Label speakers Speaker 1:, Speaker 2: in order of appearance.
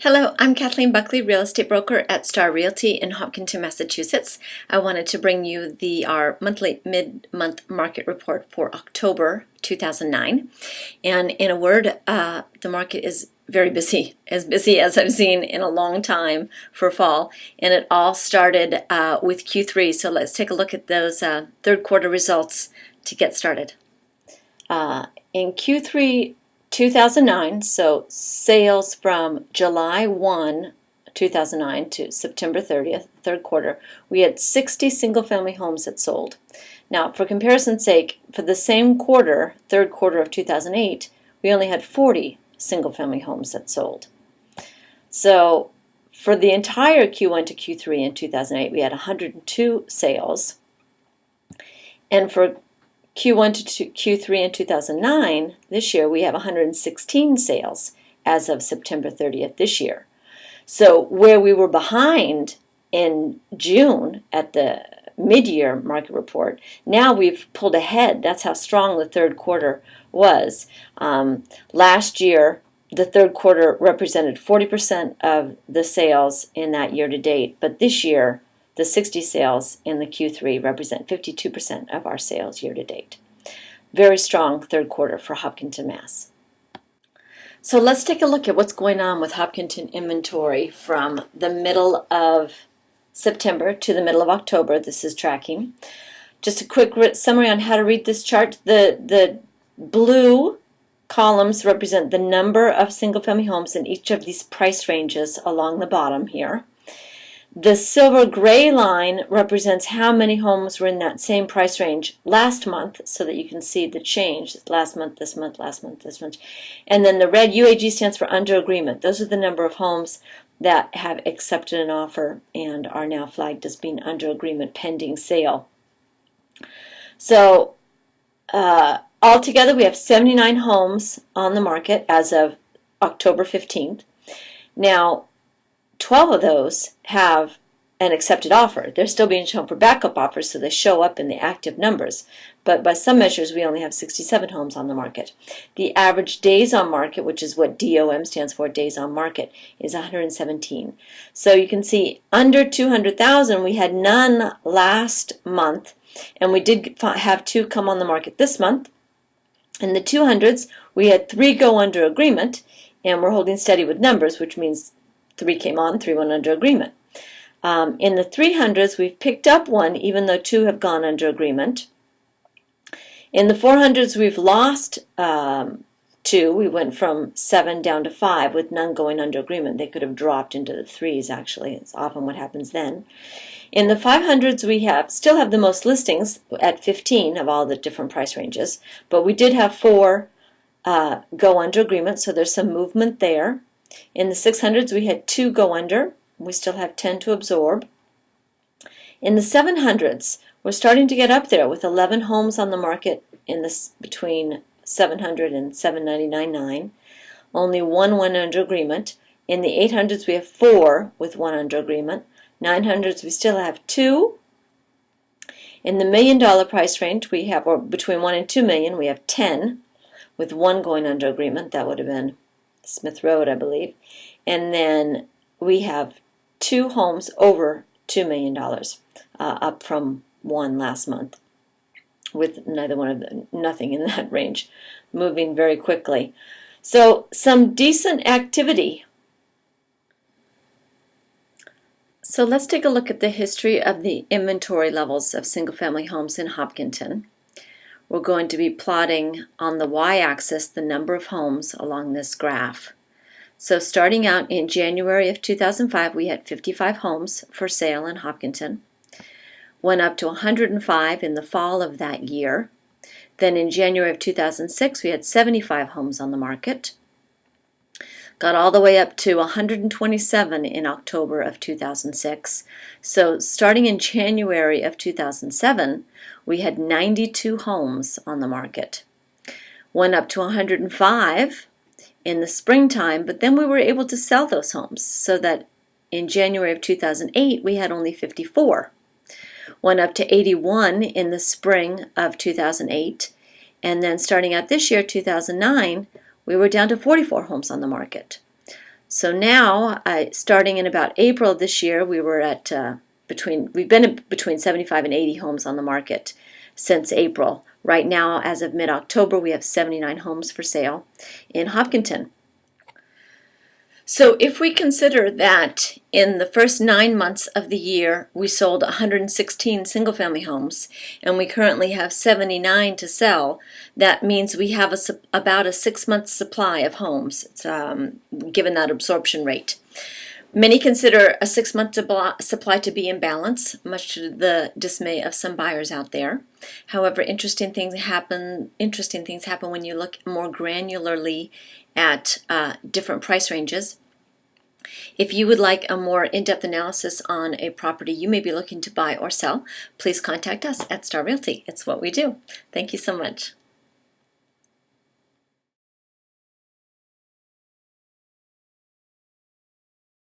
Speaker 1: Hello, I'm Kathleen Buckley, real estate broker at Star Realty in Hopkinton, Massachusetts. I wanted to bring you our monthly mid-month market report for October 2009. And in a word, the market is very busy as I've seen in a long time for fall. And it all started with Q3. So let's take a look at those third quarter results to get started. In Q3 2009, so sales from July 1, 2009 to September 30th, third quarter, we had 60 single-family homes that sold. Now, for comparison's sake, for the same quarter, third quarter of 2008, we only had 40 single-family homes that sold. So for the entire Q1 to Q3 in 2008, we had 102 sales. And for Q1 to Q3 in 2009, this year, we have 116 sales as of September 30th this year. So where we were behind in June at the mid-year market report, now we've pulled ahead. That's how strong the third quarter was. Last year, the third quarter represented 40% of the sales in that year to date, but this year, the 60 sales in the Q3 represent 52% of our sales year to date. Very strong third quarter for Hopkinton, Mass. So let's take a look at what's going on with Hopkinton inventory from the middle of September to the middle of October. This is tracking. Just a quick summary on how to read this chart. The blue columns represent the number of single-family homes in each of these price ranges along the bottom here. The silver gray line represents how many homes were in that same price range last month, so that you can see the change. Last month, this month, last month, this month. And then the red UAG stands for under agreement. Those are the number of homes that have accepted an offer and are now flagged as being under agreement pending sale. So altogether, we have 79 homes on the market as of October 15th. Now, 12 of those have an accepted offer. They're still being shown for backup offers, so they show up in the active numbers. But by some measures, we only have 67 homes on the market. The average days on market, which is what DOM stands for, days on market, is 117. So you can see under 200,000, we had none last month, and we did have 2 come on the market this month. In the 200s, we had 3 go under agreement, and we're holding steady with numbers, which means 3 came on, 3 went under agreement. In the 300s, we've picked up 1, even though 2 have gone under agreement. In the 400s, we've lost 2. We went from 7 down to 5 with none going under agreement. They could have dropped into the 3s, actually. It's often what happens then. In the 500s, we still have the most listings at 15 of all the different price ranges, but we did have 4 go under agreement, so there's some movement there. In the 600s, we had 2 go under. We still have 10 to absorb. In the 700s, we're starting to get up there with 11 homes on the market in this between 700 and 799.9. Only 1 went under agreement. In the 800s, we have 4 with 1 under agreement. 900s, we still have 2. In the $1 million price range, we have, or between 1 and 2 million, we have 10 with 1 going under agreement. That would have been Smith Road, I believe. And then we have 2 homes over $2 million, up from 1 last month, with nothing in that range, moving very quickly. So some decent activity. So let's take a look at the history of the inventory levels of single-family homes in Hopkinton. We're going to be plotting on the y-axis the number of homes along this graph. So starting out in January of 2005, we had 55 homes for sale in Hopkinton. Went up to 105 in the fall of that year. Then in January of 2006, we had 75 homes on the market. Got all the way up to 127 in October of 2006. So starting in January of 2007, we had 92 homes on the market. Went up to 105 in the springtime, but then we were able to sell those homes, so that in January of 2008, we had only 54. Went up to 81 in the spring of 2008, and then starting out this year, 2009, we were down to 44 homes on the market. So now, starting in about April of this year, we were at we've been at between 75 and 80 homes on the market since April. Right now, as of mid-October, we have 79 homes for sale in Hopkinton. So if we consider that in the first 9 months of the year we sold 116 single-family homes and we currently have 79 to sell, that means we have about a 6-month supply of homes, given that absorption rate. Many consider a 6-month supply to be in balance, much to the dismay of some buyers out there. However, interesting things happen when you look more granularly at different price ranges. If you would like a more in-depth analysis on a property you may be looking to buy or sell, please contact us at Star Realty. It's what we do. Thank you so much.